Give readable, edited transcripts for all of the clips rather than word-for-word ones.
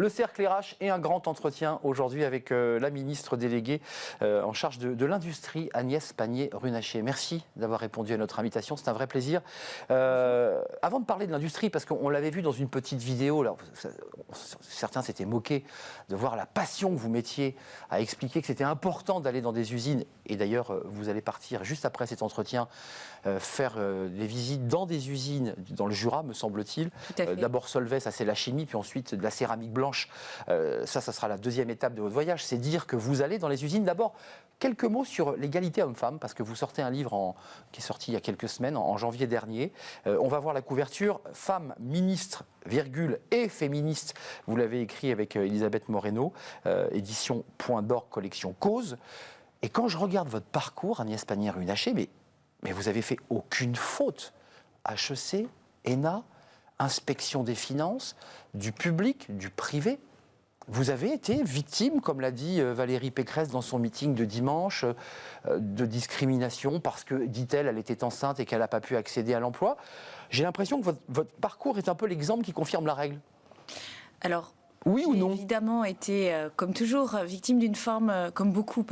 Le cercle RH et un grand entretien aujourd'hui avec la ministre déléguée en charge de l'industrie, Agnès Pannier-Runacher. Merci d'avoir répondu à notre invitation, c'est un vrai plaisir. Avant de parler de l'industrie, parce qu'on l'avait vu dans une petite vidéo, là, certains s'étaient moqués de voir la passion que vous mettiez à expliquer que c'était important d'aller dans des usines. Et d'ailleurs, vous allez partir juste après cet entretien faire des visites dans des usines, dans le Jura, me semble-t-il. D'abord Solvay, ça c'est la chimie, puis ensuite de la céramique blanche. Ça sera la deuxième étape de votre voyage. C'est dire que vous allez dans les usines. D'abord, quelques mots sur l'égalité homme-femme, parce que vous sortez un livre qui est sorti il y a quelques semaines, en janvier dernier. On va voir la couverture. Femme, ministre, virgule, et féministe. Vous l'avez écrit avec Elisabeth Moreno, édition Point d'Orgue, collection Cause. Et quand je regarde votre parcours, Agnès Pannier-Runacher, mais vous avez fait aucune faute. HEC, ENA, inspection des finances, du public, du privé. Vous avez été victime, comme l'a dit Valérie Pécresse dans son meeting de dimanche, de discrimination parce que, dit-elle, elle était enceinte et qu'elle n'a pas pu accéder à l'emploi. J'ai l'impression que votre parcours est un peu l'exemple qui confirme la règle. Alors, oui ou non? J'ai évidemment été, comme toujours, victime d'une forme, comme beaucoup,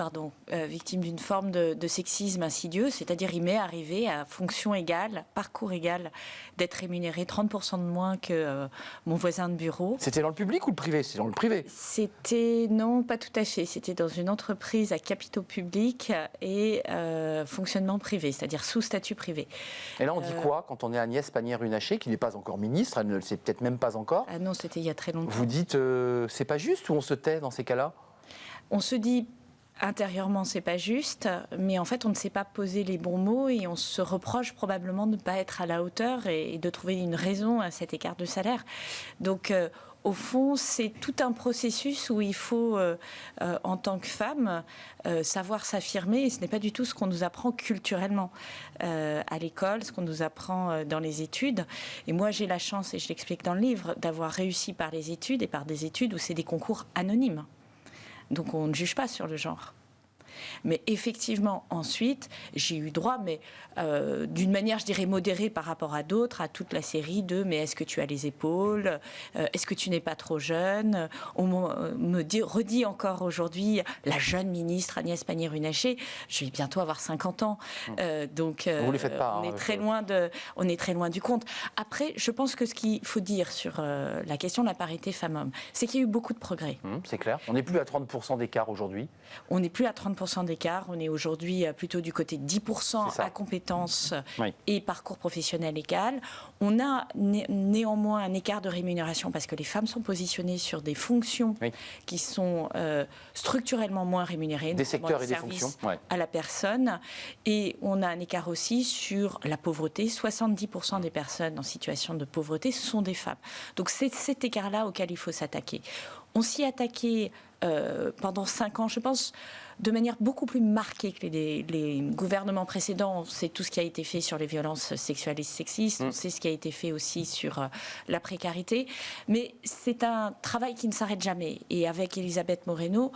victime d'une forme de sexisme insidieux, c'est-à-dire il m'est arrivé à fonction égale, parcours égal, d'être rémunéré 30% de moins que mon voisin de bureau. C'était dans le public ou le privé? C'est dans le privé. C'était, non, pas tout à fait. C'était dans une entreprise à capitaux publics et fonctionnement privé, c'est-à-dire sous statut privé. Et là, on dit quoi quand on est Agnès Pannier-Runacher, qui n'est pas encore ministre, elle ne le sait peut-être même pas encore? Ah non, c'était il y a très longtemps. Vous dites c'est pas juste ou on se tait dans ces cas-là? On se dit intérieurement c'est pas juste, mais en fait on ne sait pas poser les bons mots et on se reproche probablement de ne pas être à la hauteur et de trouver une raison à cet écart de salaire. Donc au fond, c'est tout un processus où il faut, en tant que femme, savoir s'affirmer. Et ce n'est pas du tout ce qu'on nous apprend culturellement à l'école, ce qu'on nous apprend dans les études. Et moi, j'ai la chance, et je l'explique dans le livre, d'avoir réussi par les études et par des études où c'est des concours anonymes. Donc on ne juge pas sur le genre. Mais effectivement, ensuite, j'ai eu droit, mais d'une manière, je dirais, modérée par rapport à d'autres, à toute la série de « mais est-ce que tu as les épaules ? Est-ce que tu n'es pas trop jeune ?» On me redit encore aujourd'hui, la jeune ministre Agnès Pannier-Runacher, je vais bientôt avoir 50 ans. Donc, vous les faites pas, on est très loin du compte. Après, je pense que ce qu'il faut dire sur la question de la parité femmes-hommes, c'est qu'il y a eu beaucoup de progrès. C'est clair. On n'est plus à 30% d'écart aujourd'hui. On n'est plus à 30% d'écart. On est aujourd'hui plutôt du côté de 10% à compétences et parcours professionnel égal. On a néanmoins un écart de rémunération parce que les femmes sont positionnées sur des fonctions qui sont structurellement moins rémunérées. Des secteurs et des fonctions. À la personne. Et on a un écart aussi sur la pauvreté. 70% des personnes en situation de pauvreté sont des femmes. Donc c'est cet écart-là auquel il faut s'attaquer. On s'y est attaqué pendant 5 ans, je pense, de manière beaucoup plus marquée que les gouvernements précédents. On sait tout ce qui a été fait sur les violences sexuelles et sexistes, on sait ce qui a été fait aussi sur la précarité, mais c'est un travail qui ne s'arrête jamais. Et avec Elisabeth Moreno,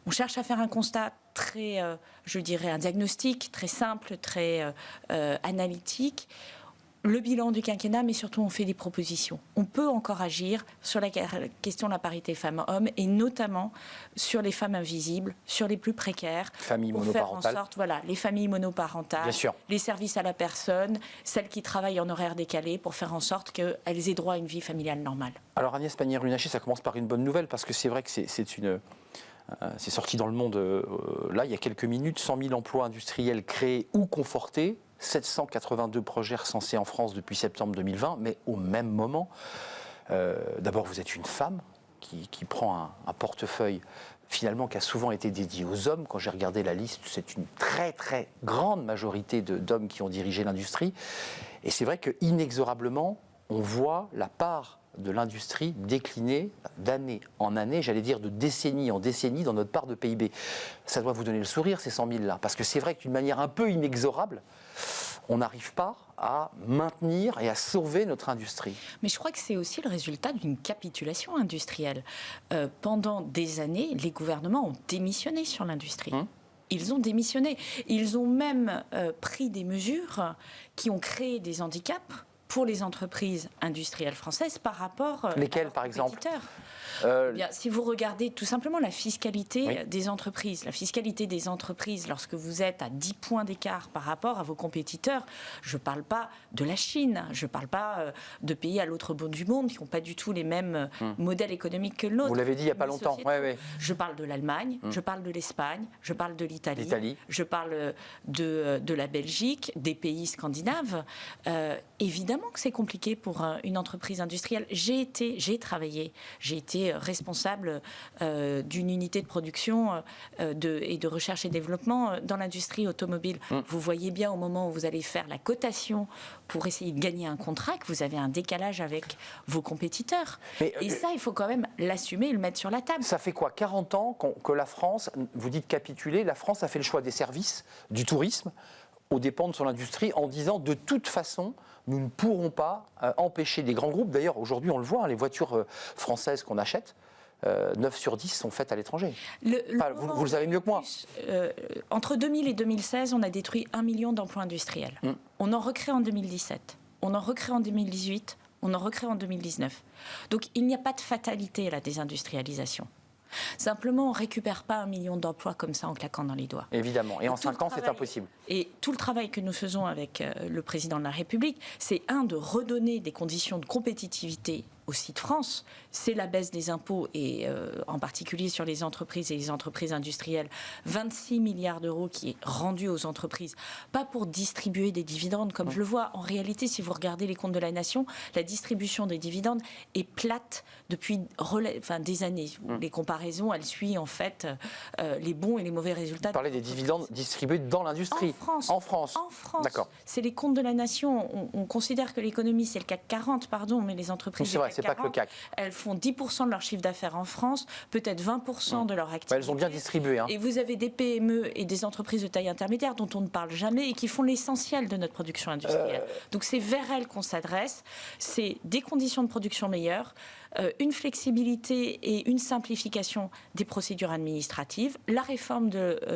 on cherche à faire un constat très, je dirais, un diagnostic très simple, très analytique. Le bilan du quinquennat, mais surtout on fait des propositions. On peut encore agir sur la question de la parité femmes-hommes et notamment sur les femmes invisibles, sur les plus précaires. Familles monoparentales. Faire en sorte, les familles monoparentales, bien sûr, les services à la personne, celles qui travaillent en horaire décalé pour faire en sorte qu'elles aient droit à une vie familiale normale. Alors Agnès Pannier-Runacher, ça commence par une bonne nouvelle parce que c'est vrai que c'est sorti dans Le Monde là il y a quelques minutes, 100 000 emplois industriels créés ou confortés. 782 projets recensés en France depuis septembre 2020, mais au même moment, d'abord vous êtes une femme qui prend un portefeuille finalement qui a souvent été dédié aux hommes. Quand j'ai regardé la liste, c'est une très très grande majorité d'hommes qui ont dirigé l'industrie. Et c'est vrai que inexorablement, on voit la part de l'industrie décliner d'année en année, j'allais dire de décennie en décennie dans notre part de PIB. Ça doit vous donner le sourire, ces 100 000 là, parce que c'est vrai que d'une manière un peu inexorable, on n'arrive pas à maintenir et à sauver notre industrie. Mais je crois que c'est aussi le résultat d'une capitulation industrielle. Pendant des années, les gouvernements ont démissionné sur l'industrie. Ils ont démissionné. Ils ont même pris des mesures qui ont créé des handicaps pour les entreprises industrielles françaises par rapport Lesquelles, à leurs par exemple compétiteurs. Bien, si vous regardez tout simplement la fiscalité des entreprises, lorsque vous êtes à 10 points d'écart par rapport à vos compétiteurs, je ne parle pas de la Chine, je ne parle pas de pays à l'autre bout du monde qui n'ont pas du tout les mêmes modèles économiques que le nôtre. Vous l'avez dit il n'y a pas longtemps. Je parle de l'Allemagne, je parle de l'Espagne, je parle de l'Italie, je parle de la Belgique, des pays scandinaves. Évidemment que c'est compliqué pour une entreprise industrielle. J'ai été responsable d'une unité de production et de recherche et développement dans l'industrie automobile. Vous voyez bien au moment où vous allez faire la cotation pour essayer de gagner un contrat que vous avez un décalage avec vos compétiteurs. Et ça, il faut quand même l'assumer et le mettre sur la table. Ça fait quoi, 40 ans que la France, vous dites capituler, la France a fait le choix des services, du tourisme, aux dépens de son industrie, en disant de toute façon, nous ne pourrons pas empêcher des grands groupes. D'ailleurs, aujourd'hui, on le voit, les voitures françaises qu'on achète, 9 sur 10 sont faites à l'étranger. Vous le savez mieux que moi. Entre 2000 et 2016, on a détruit 1 million d'emplois industriels. On en recrée en 2017, on en recrée en 2018, on en recrée en 2019. Donc il n'y a pas de fatalité à la désindustrialisation. Simplement, on ne récupère pas 1 million d'emplois comme ça en claquant dans les doigts. Évidemment, et en 5 ans, c'est impossible. Et tout le travail que nous faisons avec le président de la République, c'est de redonner des conditions de compétitivité au site France, c'est la baisse des impôts et en particulier sur les entreprises et les entreprises industrielles, 26 milliards d'euros qui est rendu aux entreprises, pas pour distribuer des dividendes comme je le vois. En réalité, si vous regardez les comptes de la nation, la distribution des dividendes est plate depuis des années. Les comparaisons, elles suivent en fait les bons et les mauvais résultats. Vous parlez des dividendes distribués dans l'industrie. En France. D'accord. C'est les comptes de la nation. On considère que l'économie, c'est le CAC 40, mais les entreprises... C'est vrai, c'est pas que le CAC. Elles font 10% de leur chiffre d'affaires en France, peut-être 20% de leur activité. Elles ont bien distribué. Et vous avez des PME et des entreprises de taille intermédiaire dont on ne parle jamais et qui font l'essentiel de notre production industrielle. Donc c'est vers elles qu'on s'adresse. C'est des conditions de production meilleures, une flexibilité et une simplification des procédures administratives, la réforme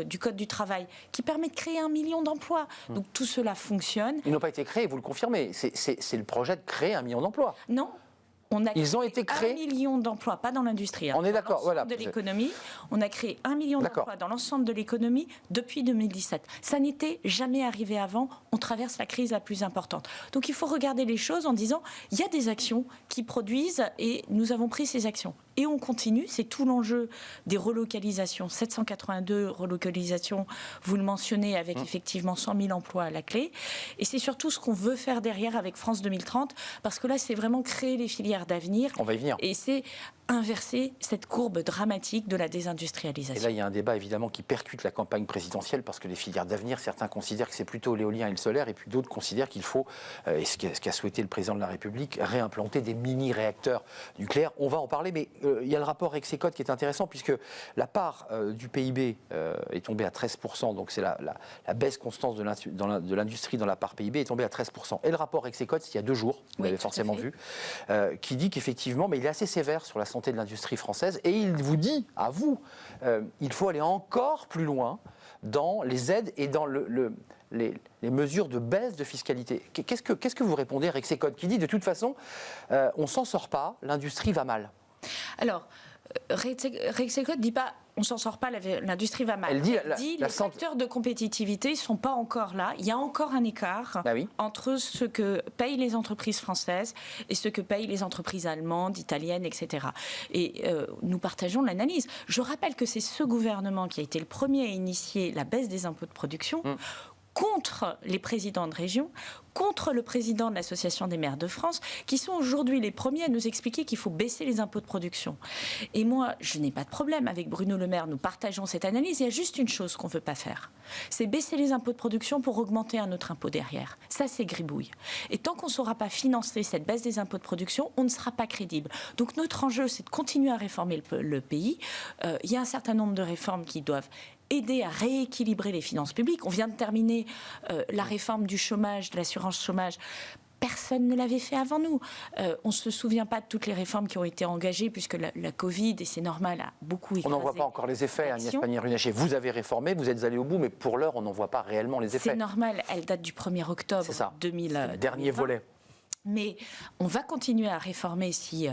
du Code du travail qui permet de créer 1 million d'emplois. Donc tout cela fonctionne. Ils n'ont pas été créés, vous le confirmez. C'est le projet de créer 1 million d'emplois. Non. Ils ont été créés 1 million d'emplois, pas dans l'industrie. On est d'accord, voilà. De l'économie, on a créé 1 million d'emplois dans l'ensemble de l'économie depuis 2017. Ça n'était jamais arrivé avant. On traverse la crise la plus importante. Donc il faut regarder les choses en disant il y a des actions qui produisent et nous avons pris ces actions. Et on continue, c'est tout l'enjeu des relocalisations. 782 relocalisations, vous le mentionnez, avec effectivement 100 000 emplois à la clé. Et c'est surtout ce qu'on veut faire derrière avec France 2030, parce que là, c'est vraiment créer les filières d'avenir. On va y venir. Et c'est inverser cette courbe dramatique de la désindustrialisation. Et là, il y a un débat évidemment qui percute la campagne présidentielle, parce que les filières d'avenir, certains considèrent que c'est plutôt l'éolien et le solaire, et puis d'autres considèrent qu'il faut, et ce qu'a souhaité le président de la République, réimplanter des mini-réacteurs nucléaires. On va en parler, mais il y a le rapport Rexecode qui est intéressant, puisque la part du PIB est tombée à 13%, donc c'est la baisse constante de l'industrie dans la part PIB est tombée à 13%. Et le rapport Rexecode, il y a 2 jours, vous l'avez forcément vu, qui dit qu'effectivement, mais il est assez sévère sur la santé de l'industrie française, et il vous dit, à vous, il faut aller encore plus loin dans les aides et dans les mesures de baisse de fiscalité. Qu'est-ce que vous répondez à Rexecode, qui dit de toute façon, on ne s'en sort pas, l'industrie va mal? Alors, Rexecode ne dit pas on s'en sort pas, l'industrie va mal. Elle dit les facteurs de compétitivité ne sont pas encore là. Il y a encore un écart entre ce que payent les entreprises françaises et ce que payent les entreprises allemandes, italiennes, etc. Et nous partageons l'analyse. Je rappelle que c'est ce gouvernement qui a été le premier à initier la baisse des impôts de production contre les présidents de région, contre le président de l'Association des maires de France, qui sont aujourd'hui les premiers à nous expliquer qu'il faut baisser les impôts de production. Et moi, je n'ai pas de problème avec Bruno Le Maire, nous partageons cette analyse. Il y a juste une chose qu'on ne veut pas faire, c'est baisser les impôts de production pour augmenter un autre impôt derrière. Ça, c'est gribouille. Et tant qu'on ne saura pas financer cette baisse des impôts de production, on ne sera pas crédible. Donc notre enjeu, c'est de continuer à réformer le pays. Il y a un certain nombre de réformes qui doivent aider à rééquilibrer les finances publiques. On vient de terminer la réforme du chômage, de l'assurance chômage. Personne ne l'avait fait avant nous. On ne se souvient pas de toutes les réformes qui ont été engagées, puisque la Covid, et c'est normal, a beaucoup écrasé. On n'en voit pas encore les effets, Agnès Pannier-Runacher. Vous avez réformé, vous êtes allé au bout, mais pour l'heure, on n'en voit pas réellement les effets. C'est normal, elle date du 1er octobre 2020. Dernier volet. Mais on va continuer à réformer si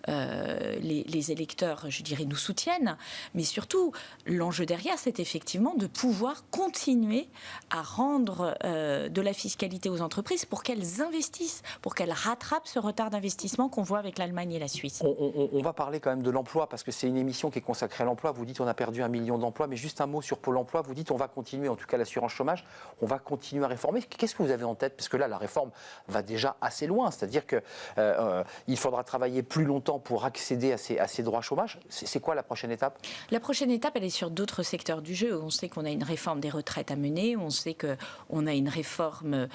les électeurs, je dirais, nous soutiennent. Mais surtout, l'enjeu derrière, c'est effectivement de pouvoir continuer à rendre de la fiscalité aux entreprises pour qu'elles investissent, pour qu'elles rattrapent ce retard d'investissement qu'on voit avec l'Allemagne et la Suisse. On va parler quand même de l'emploi, parce que c'est une émission qui est consacrée à l'emploi. Vous dites on a perdu 1 million d'emplois, mais juste un mot sur Pôle emploi. Vous dites on va continuer, en tout cas l'assurance chômage, on va continuer à réformer. Qu'est-ce que vous avez en tête? Parce que là, la réforme va déjà assez loin. C'est-à-dire qu'il faudra travailler plus longtemps pour accéder à ces droits chômage. C'est quoi la prochaine étape? La prochaine étape, elle est sur d'autres secteurs du jeu. On sait qu'on a une réforme des retraites à mener, on sait qu'on a une réforme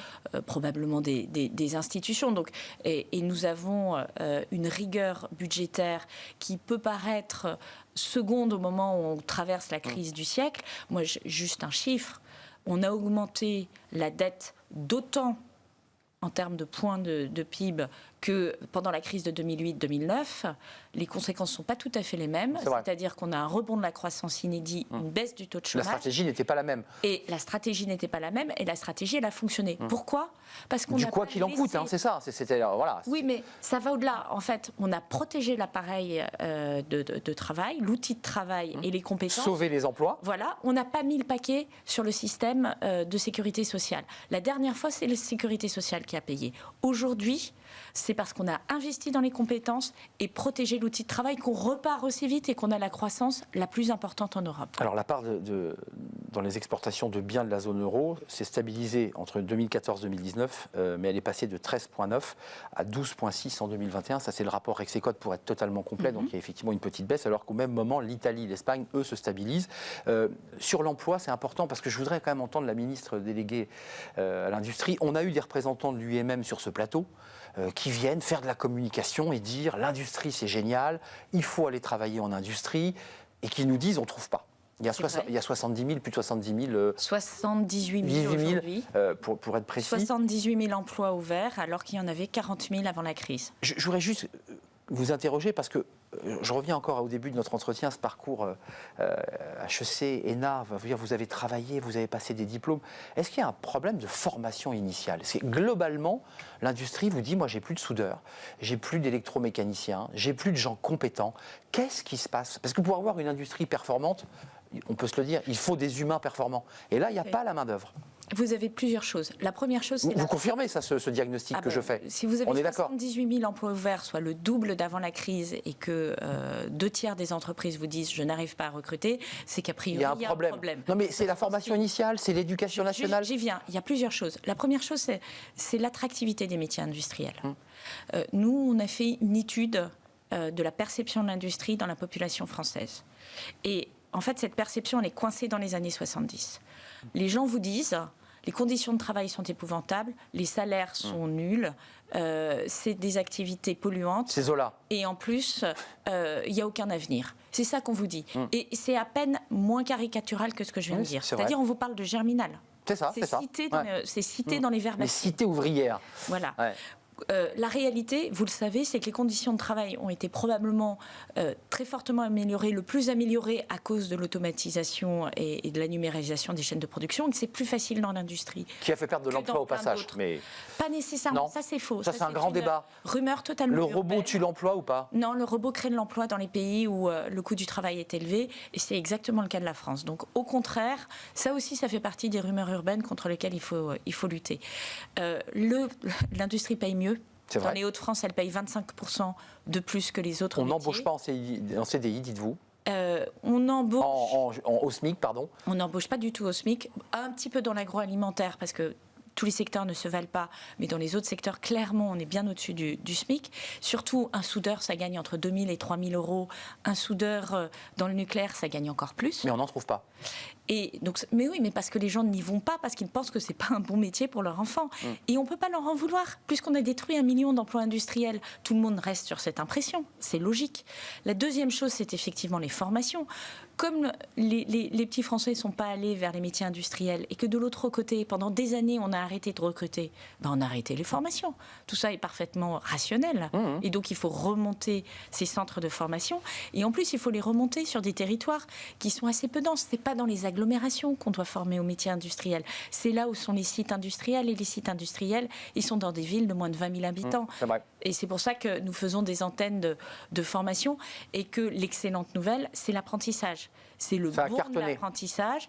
probablement des institutions. Donc, et nous avons une rigueur budgétaire qui peut paraître seconde au moment où on traverse la crise du siècle. Moi, juste un chiffre, on a augmenté la dette d'autant en termes de points de PIB que pendant la crise de 2008-2009, les conséquences ne sont pas tout à fait les mêmes. C'est-à-dire qu'on a un rebond de la croissance inédit, une baisse du taux de chômage. La stratégie n'était pas la même. Et la stratégie n'était pas la même, et la stratégie, elle a fonctionné. Pourquoi? Parce qu'on du quoi qu'il en coûte, c'est ça. Voilà. Oui, mais ça va au-delà. En fait, on a protégé l'appareil de travail, l'outil de travail et les compétences. Sauver les emplois. Voilà, on n'a pas mis le paquet sur le système de sécurité sociale. La dernière fois, c'est la sécurité sociale qui a payé. Aujourd'hui, c'est parce qu'on a investi dans les compétences et protégé l'outil de travail qu'on repart aussi vite et qu'on a la croissance la plus importante en Europe. Alors la part dans les exportations de biens de la zone euro s'est stabilisée entre 2014 et 2019, mais elle est passée de 13,9 à 12,6 en 2021. Ça, c'est le rapport Rexecode pour être totalement complet. Donc il y a effectivement une petite baisse, alors qu'au même moment, l'Italie, l'Espagne, eux, se stabilisent. Sur l'emploi, c'est important parce que je voudrais quand même entendre la ministre déléguée à l'industrie. On a eu des représentants de l'UIMM sur ce plateau qui viennent faire de la communication et dire l'industrie c'est génial, il faut aller travailler en industrie, et qui nous disent on ne trouve pas. Il y a 70 000, plus de 70 000... 78 000 aujourd'hui. Pour être précis. 78 000 emplois ouverts, alors qu'il y en avait 40 000 avant la crise. Je voudrais juste vous interroger, parce que je reviens encore au début de notre entretien, ce parcours HEC, ENA, vous avez travaillé, vous avez passé des diplômes. Est-ce qu'il y a un problème de formation initiale? Parce que globalement, l'industrie vous dit, moi j'ai plus de soudeurs, j'ai plus d'électromécaniciens, j'ai plus de gens compétents. Qu'est-ce qui se passe? Parce que pour avoir une industrie performante, on peut se le dire, il faut des humains performants. Et là, il n'y a pas la main-d'œuvre. Vous avez plusieurs choses. La première chose, c'est... Vous confirmez ça, ce diagnostic que je fais? Si vous avez 78 000 emplois ouverts, soit le double d'avant la crise, et que 2/3 des entreprises vous disent « je n'arrive pas à recruter », c'est qu'a priori, il y a un problème. Non, mais c'est la formation initiale, c'est l'éducation nationale. J'y viens. Il y a plusieurs choses. La première chose, c'est l'attractivité des métiers industriels. Nous, on a fait une étude de la perception de l'industrie dans la population française. Et en fait, cette perception, elle est coincée dans les années 70. Les gens vous disent, les conditions de travail sont épouvantables, les salaires sont nuls, c'est des activités polluantes. C'est Zola. Et en plus, il n'y a aucun avenir. C'est ça qu'on vous dit. Et c'est à peine moins caricatural que ce que je viens de dire. C'est-à-dire, on vous parle de Germinal. C'est ça, c'est ça. C'est cité dans les verbes. Les cités ouvrières. Voilà. Ouais. La réalité, vous le savez, c'est que les conditions de travail ont été probablement très fortement améliorées, le plus améliorées à cause de l'automatisation et de la numérisation des chaînes de production, et que c'est plus facile dans l'industrie. Qui a fait perdre de l'emploi au passage, mais... Pas nécessairement, non. Ça c'est faux. Ça c'est un grand débat. Rumeur totalement urbaine. Le robot tue l'emploi ou pas? Non, le robot crée de l'emploi dans les pays où le coût du travail est élevé, et c'est exactement le cas de la France. Donc au contraire, ça aussi, ça fait partie des rumeurs urbaines contre lesquelles il faut lutter. L'industrie paye mieux. Dans les Hauts-de-France, elle paye 25% de plus que les autres métiers. On n'embauche pas en CDI, dites-vous? On embauche... Au SMIC, pardon? On n'embauche pas du tout au SMIC. Un petit peu dans l'agroalimentaire, parce que tous les secteurs ne se valent pas, mais dans les autres secteurs, clairement, on est bien au-dessus du SMIC. Surtout, un soudeur, ça gagne entre 2 000 et 3 000 euros. Un soudeur dans le nucléaire, ça gagne encore plus. Mais on n'en trouve pas. Et donc, mais oui, mais parce que les gens n'y vont pas, parce qu'ils pensent que c'est pas un bon métier pour leur enfant. Et on peut pas leur en vouloir, puisqu'on a détruit 1 million d'emplois industriels. Tout le monde reste sur cette impression, c'est logique. La deuxième chose, c'est effectivement les formations. comme les petits Français ne sont pas allés vers les métiers industriels et que de l'autre côté, pendant des années, on a arrêté de recruter, on a arrêté les formations. Tout ça est parfaitement rationnel. Et donc, il faut remonter ces centres de formation. Et en plus, il faut les remonter sur des territoires qui sont assez peu denses. Ce n'est pas dans les agglomérations qu'on doit former aux métiers industriels. C'est là où sont les sites industriels. Et les sites industriels, ils sont dans des villes de moins de 20 000 habitants. C'est vrai. Et c'est pour ça que nous faisons des antennes de formation et que l'excellente nouvelle, c'est l'apprentissage. C'est le bon de l'apprentissage.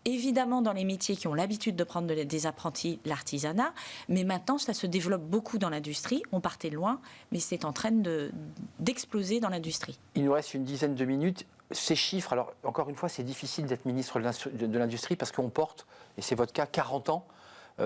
Évidemment, dans les métiers qui ont l'habitude de prendre des apprentis, l'artisanat, mais maintenant, ça se développe beaucoup dans l'industrie. On partait loin, mais c'est en train d'exploser dans l'industrie. Il nous reste une dizaine de minutes. Ces chiffres, alors encore une fois, c'est difficile d'être ministre de l'Industrie parce qu'on porte, et c'est votre cas, 40 ans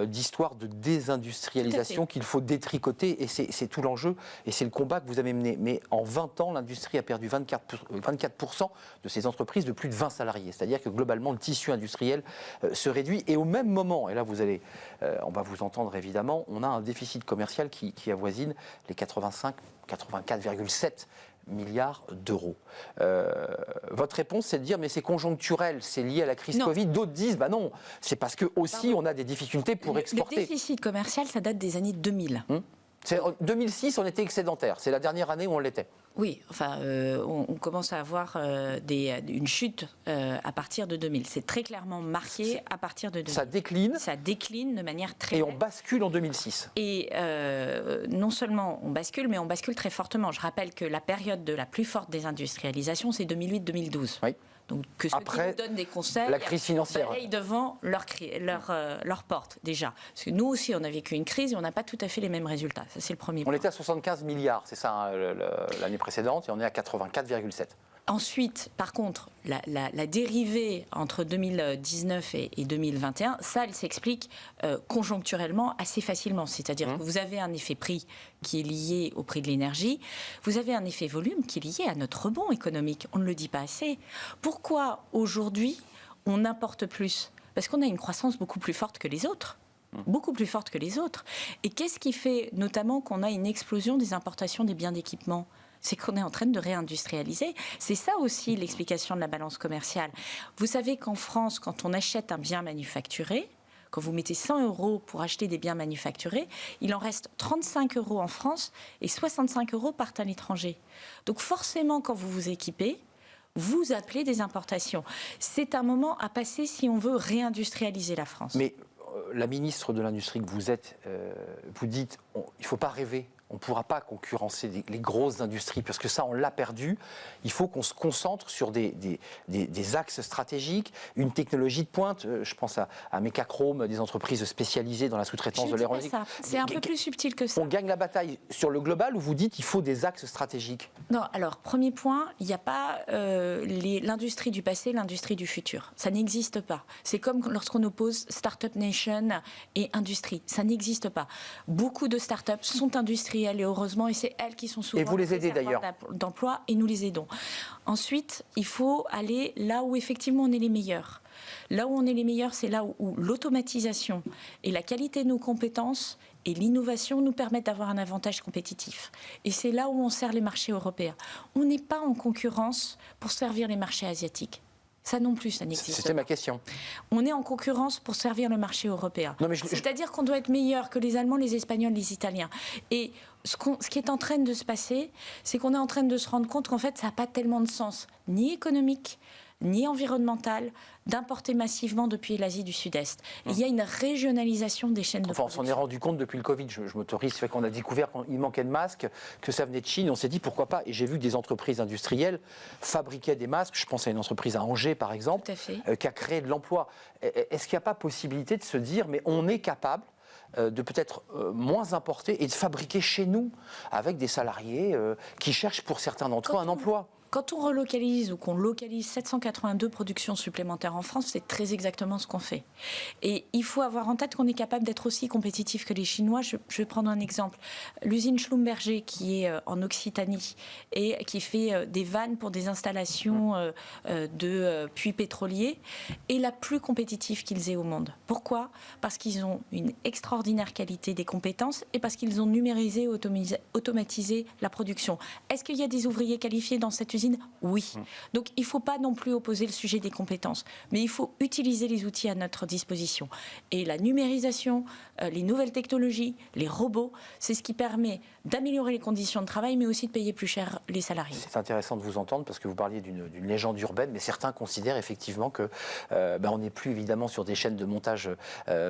d'histoire de désindustrialisation qu'il faut détricoter, et c'est tout l'enjeu, et c'est le combat que vous avez mené. Mais en 20 ans, l'industrie a perdu 24% de ses entreprises de plus de 20 salariés. C'est-à-dire que globalement, le tissu industriel se réduit, et au même moment, et là vous allez, on va vous entendre évidemment, on a un déficit commercial qui avoisine les 84,7 milliards d'euros. Votre réponse, c'est de dire mais c'est conjoncturel, c'est lié à la crise Covid. D'autres disent bah non, c'est parce que aussi on a des difficultés pour exporter. Le déficit commercial, ça date des années 2000. 2006, on était excédentaire. C'est la dernière année où on l'était. Oui, enfin, on commence à avoir une chute à partir de 2000. C'est très clairement marqué à partir de 2000. Ça décline. Ça décline de manière très Et on bascule en 2006. Et non seulement on bascule, mais on bascule très fortement. Je rappelle que la période de la plus forte désindustrialisation, c'est 2008-2012. Oui. Donc que ceux après qui nous donnent des conseils, la crise financière, balayent devant leur porte déjà. Parce que nous aussi, on a vécu une crise et on n'a pas tout à fait les mêmes résultats. Ça, c'est le premier point. On était à 75 milliards, c'est ça, hein, l'année précédente, et on est à 84,7. Ensuite, par contre, la dérivée entre 2019 et 2021, ça, elle s'explique conjoncturellement assez facilement. C'est-à-dire que vous avez un effet prix qui est lié au prix de l'énergie, vous avez un effet volume qui est lié à notre rebond économique. On ne le dit pas assez. Pourquoi aujourd'hui on importe plus ? Parce qu'on a une croissance beaucoup plus forte que les autres. Beaucoup plus forte que les autres. Et qu'est-ce qui fait notamment qu'on a une explosion des importations des biens d'équipement ? C'est qu'on est en train de réindustrialiser. C'est ça aussi l'explication de la balance commerciale. Vous savez qu'en France, quand on achète un bien manufacturé, quand vous mettez 100 € pour acheter des biens manufacturés, il en reste 35 € en France et 65 € partent à l'étranger. Donc forcément, quand vous vous équipez, vous appelez des importations. C'est un moment à passer si on veut réindustrialiser la France. Mais la ministre de l'Industrie que vous êtes, vous dites il ne faut pas rêver. On ne pourra pas concurrencer les grosses industries, parce que ça, on l'a perdu. Il faut qu'on se concentre sur des axes stratégiques, une technologie de pointe. Je pense à Mecachrome, des entreprises spécialisées dans la sous-traitance de l'aéronautique. C'est un peu plus subtil que ça. On gagne la bataille sur le global, ou vous dites qu'il faut des axes stratégiques ? Non, alors, premier point, il n'y a pas l'industrie du passé, l'industrie du futur. Ça n'existe pas. C'est comme lorsqu'on oppose Startup Nation et industrie. Ça n'existe pas. Beaucoup de startups sont industrielles, et heureusement, et c'est elles qui sont souvent... Et vous les aidez d'ailleurs. ...d'emploi, et nous les aidons. Ensuite, il faut aller là où effectivement on est les meilleurs. Là où on est les meilleurs, c'est là où l'automatisation et la qualité de nos compétences et l'innovation nous permettent d'avoir un avantage compétitif. Et c'est là où on sert les marchés européens. On n'est pas en concurrence pour servir les marchés asiatiques. Ça non plus, ça n'existe pas. C'était ma question. On est en concurrence pour servir le marché européen. C'est-à-dire qu'on doit être meilleur que les Allemands, les Espagnols, les Italiens. Et ce qui est en train de se passer, c'est qu'on est en train de se rendre compte qu'en fait, ça n'a pas tellement de sens, ni économique, ni environnemental, d'importer massivement depuis l'Asie du Sud-Est. Il y a une régionalisation des chaînes de production. On s'en est rendu compte depuis le Covid, je m'autorise, c'est fait qu'on a découvert qu'il manquait de masques, que ça venait de Chine, on s'est dit pourquoi pas. Et j'ai vu des entreprises industrielles fabriquer des masques, je pense à une entreprise à Angers par exemple, qui a créé de l'emploi. Est-ce qu'il n'y a pas possibilité de se dire, mais on est capable de peut-être moins importer et de fabriquer chez nous, avec des salariés qui cherchent pour certains d'entre eux un emploi ? Quand on relocalise ou qu'on localise 782 productions supplémentaires en France, c'est très exactement ce qu'on fait. Et il faut avoir en tête qu'on est capable d'être aussi compétitif que les Chinois. Je vais prendre un exemple. L'usine Schlumberger, qui est en Occitanie et qui fait des vannes pour des installations de puits pétroliers, est la plus compétitive qu'ils aient au monde. Pourquoi ? Parce qu'ils ont une extraordinaire qualité des compétences et parce qu'ils ont numérisé, automatisé la production. Est-ce qu'il y a des ouvriers qualifiés dans cette usine ? usines? Oui. Donc il ne faut pas non plus opposer le sujet des compétences, mais il faut utiliser les outils à notre disposition. Et la numérisation, les nouvelles technologies, les robots, c'est ce qui permet d'améliorer les conditions de travail, mais aussi de payer plus cher les salariés. C'est intéressant de vous entendre parce que vous parliez d'une légende urbaine, mais certains considèrent effectivement que on n'est plus évidemment sur des chaînes de montage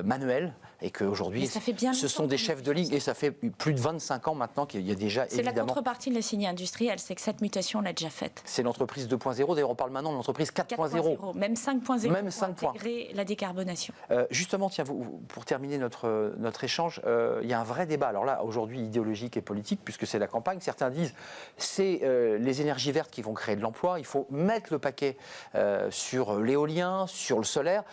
manuelles et qu'aujourd'hui ce sont des chefs de ligne et ça fait plus de 25 ans maintenant qu'il y a déjà évidemment... C'est la contrepartie de la signée industrielle, c'est que cette mutation on l'a déjà faite. C'est l'entreprise 2.0, d'ailleurs on parle maintenant de l'entreprise 4.0. Même 5.0 même pour 5 points. intégrer la décarbonation. Justement, tiens, pour terminer notre échange, il y a un vrai débat, alors là aujourd'hui idéologique et politique, puisque c'est la campagne. Certains disent c'est les énergies vertes qui vont créer de l'emploi, il faut mettre le paquet sur l'éolien, sur le solaire.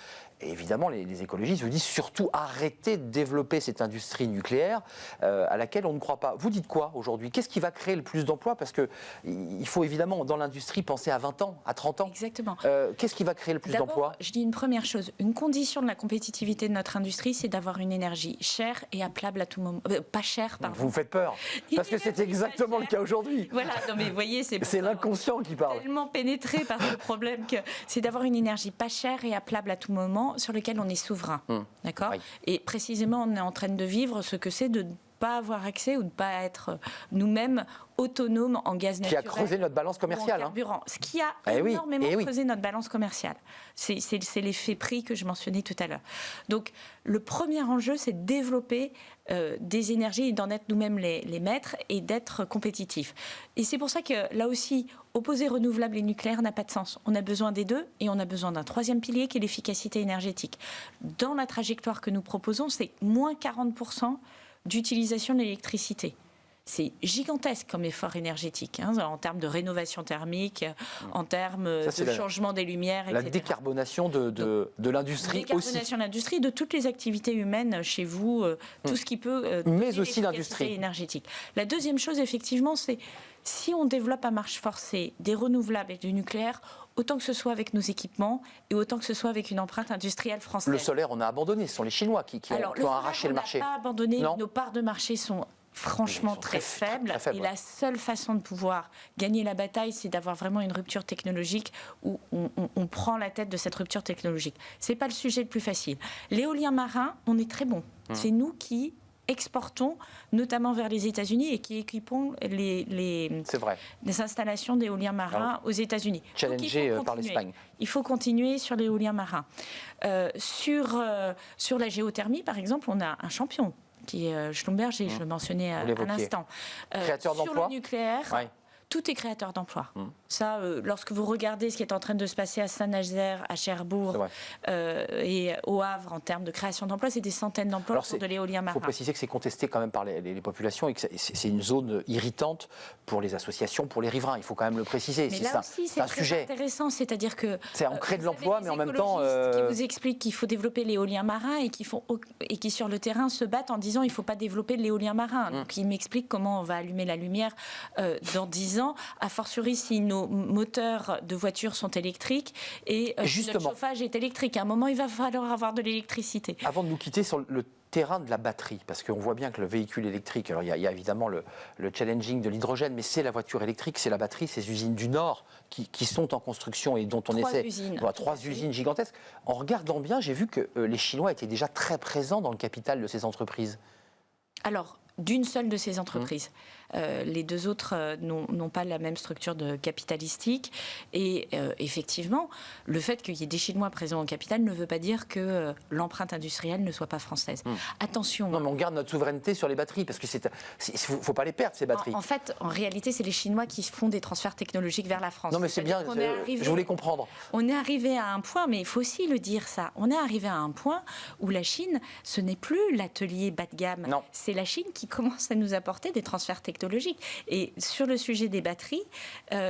Et évidemment, les écologistes vous disent surtout arrêtez de développer cette industrie nucléaire à laquelle on ne croit pas. Vous dites quoi aujourd'hui? Qu'est-ce qui va créer le plus d'emplois? Parce qu'il faut évidemment, dans l'industrie, penser à 20 ans, à 30 ans. Exactement. Qu'est-ce qui va créer le plus d'emplois? Je dis une première chose. Une condition de la compétitivité de notre industrie, c'est d'avoir une énergie chère et appelable à tout moment. Pas chère, pardon. Vous me faites peur. Parce que c'est exactement le cas aujourd'hui. Voilà, non mais vous voyez, c'est l'inconscient qui parle. Tellement pénétré par le problème que c'est d'avoir une énergie pas chère et appelable à tout moment, sur lequel on est souverain. D'accord ? Oui. Et précisément, on est en train de vivre ce que c'est de ne pas avoir accès ou de ne pas être nous-mêmes autonomes en gaz naturel. Qui a creusé notre balance commerciale. Carburant. Ce qui a énormément creusé notre balance commerciale. C'est l'effet prix que je mentionnais tout à l'heure. Donc, le premier enjeu, c'est de développer des énergies et d'en être nous-mêmes les maîtres et d'être compétitifs. Et c'est pour ça que, là aussi, opposer renouvelable et nucléaire n'a pas de sens. On a besoin des deux et on a besoin d'un troisième pilier qui est l'efficacité énergétique. Dans la trajectoire que nous proposons, c'est moins 40% d'utilisation de l'électricité. C'est gigantesque comme effort énergétique, en termes de rénovation thermique, en termes de changement des lumières, etc. La décarbonation de l'industrie aussi. Décarbonation de l'industrie, de toutes les activités humaines chez vous, tout ce qui peut... Mais aussi l'industrie. Énergétique. La deuxième chose, effectivement, c'est si on développe à marche forcée des renouvelables et du nucléaire, autant que ce soit avec nos équipements et autant que ce soit avec une empreinte industrielle française. Le solaire, on a abandonné. Ce sont les Chinois qui ont arraché le marché. On n'a pas abandonné. Nos parts de marché sont franchement très faibles. Et la seule façon de pouvoir gagner la bataille, c'est d'avoir vraiment une rupture technologique où on prend la tête de cette rupture technologique. Ce n'est pas le sujet le plus facile. L'éolien marin, on est très bon. C'est nous qui exportons, notamment vers les États-Unis, et qui équipons les installations d'éoliens marins aux États-Unis. Challengé par l'Espagne. Il faut continuer sur l'éolien marin. Sur la géothermie, par exemple, on a un champion qui est Schlumberger, je le mentionnais à l'instant. Créateur d'emplois. Sur le nucléaire, tout est créateur d'emplois. Ça, lorsque vous regardez ce qui est en train de se passer à Saint-Nazaire, à Cherbourg et au Havre en termes de création d'emplois, c'est des centaines d'emplois pour de l'éolien marin. Il faut préciser que c'est contesté quand même par les populations et que c'est une zone irritante pour les associations, pour les riverains. Il faut quand même le préciser. Mais là aussi, c'est très intéressant. C'est-à-dire que on crée de l'emploi, mais en même temps, qui vous expliquent qu'il faut développer l'éolien marin et qui sur le terrain se battent en disant il ne faut pas développer l'éolien marin. Donc ils m'expliquent comment on va allumer la lumière dans 10 ans, a fortiori si nos moteurs de voitures sont électriques et notre chauffage est électrique. À un moment, il va falloir avoir de l'électricité. Avant de nous quitter sur le terrain de la batterie, parce qu'on voit bien que le véhicule électrique, alors il y a évidemment le challenging de l'hydrogène, mais c'est la voiture électrique, c'est la batterie, ces usines du Nord qui sont en construction et dont on essaie... Trois usines gigantesques. En regardant bien, j'ai vu que les Chinois étaient déjà très présents dans le capital de ces entreprises. Alors, d'une seule de ces entreprises. Les deux autres n'ont pas la même structure capitalistique. Et effectivement, le fait qu'il y ait des Chinois présents au capital ne veut pas dire que l'empreinte industrielle ne soit pas française. Attention. Non, mais on garde notre souveraineté sur les batteries, parce qu'il ne faut pas les perdre, ces batteries. En réalité, c'est les Chinois qui font des transferts technologiques vers la France. Non, mais c'est bien, je voulais comprendre. On est arrivé à un point, mais il faut aussi le dire ça, on est arrivé à un point où la Chine, ce n'est plus l'atelier bas de gamme. Non. C'est la Chine qui commence à nous apporter des transferts technologiques. Et sur le sujet des batteries,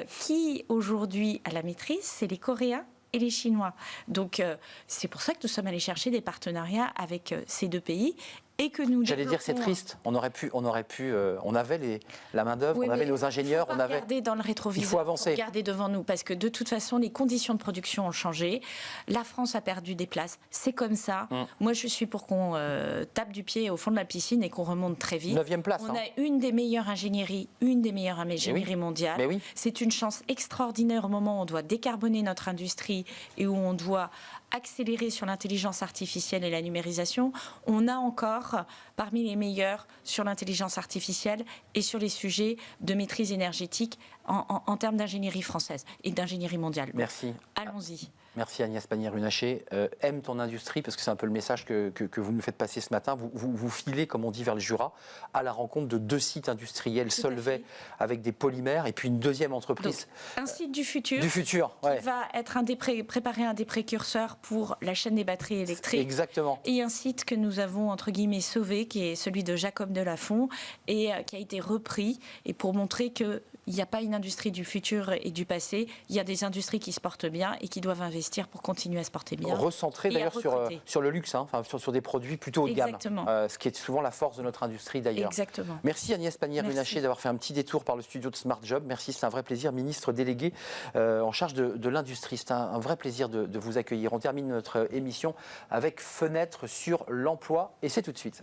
qui aujourd'hui a la maîtrise, c'est les Coréens et les Chinois. Donc c'est pour ça que nous sommes allés chercher des partenariats avec ces deux pays et que nous J'allais dire, c'est triste. On avait la main-d'œuvre, on avait nos ingénieurs, on avait. Regarder dans le rétroviseur. Il faut avancer. Regarder devant nous, parce que de toute façon, les conditions de production ont changé. La France a perdu des places. C'est comme ça. Moi, je suis pour qu'on tape du pied au fond de la piscine et qu'on remonte très vite. 9e place. On a une des meilleures ingénieries mondiales. Mais oui. C'est une chance extraordinaire au moment où on doit décarboner notre industrie et où on doit accélérer sur l'intelligence artificielle et la numérisation. On a encore parmi les meilleurs sur l'intelligence artificielle et sur les sujets de maîtrise énergétique en termes d'ingénierie française et d'ingénierie mondiale. Merci. Allons-y. Merci Agnès Pannier-Runacher. Aime ton industrie, parce que c'est un peu le message que vous nous faites passer ce matin. Vous filez, comme on dit, vers le Jura, à la rencontre de 2 sites industriels, Solvay, avec des polymères, et puis une deuxième entreprise. Donc, un site du futur. Ouais. Qui va être préparer un des précurseurs pour la chaîne des batteries électriques. Exactement. Et un site que nous avons, entre guillemets, sauvé, qui est celui de Jacob Delafont, et qui a été repris, et pour montrer qu'il n'y a pas une industrie du futur et du passé, il y a des industries qui se portent bien et qui doivent investir pour continuer à se porter bien. Recentré d'ailleurs sur le luxe, sur des produits plutôt haut de gamme. Ce qui est souvent la force de notre industrie d'ailleurs. Exactement. Merci Agnès Pannier-Runacher d'avoir fait un petit détour par le studio de Smart Job. Merci, c'est un vrai plaisir, ministre délégué en charge de l'industrie. C'est un vrai plaisir de vous accueillir. On termine notre émission avec Fenêtre sur l'emploi et c'est tout de suite.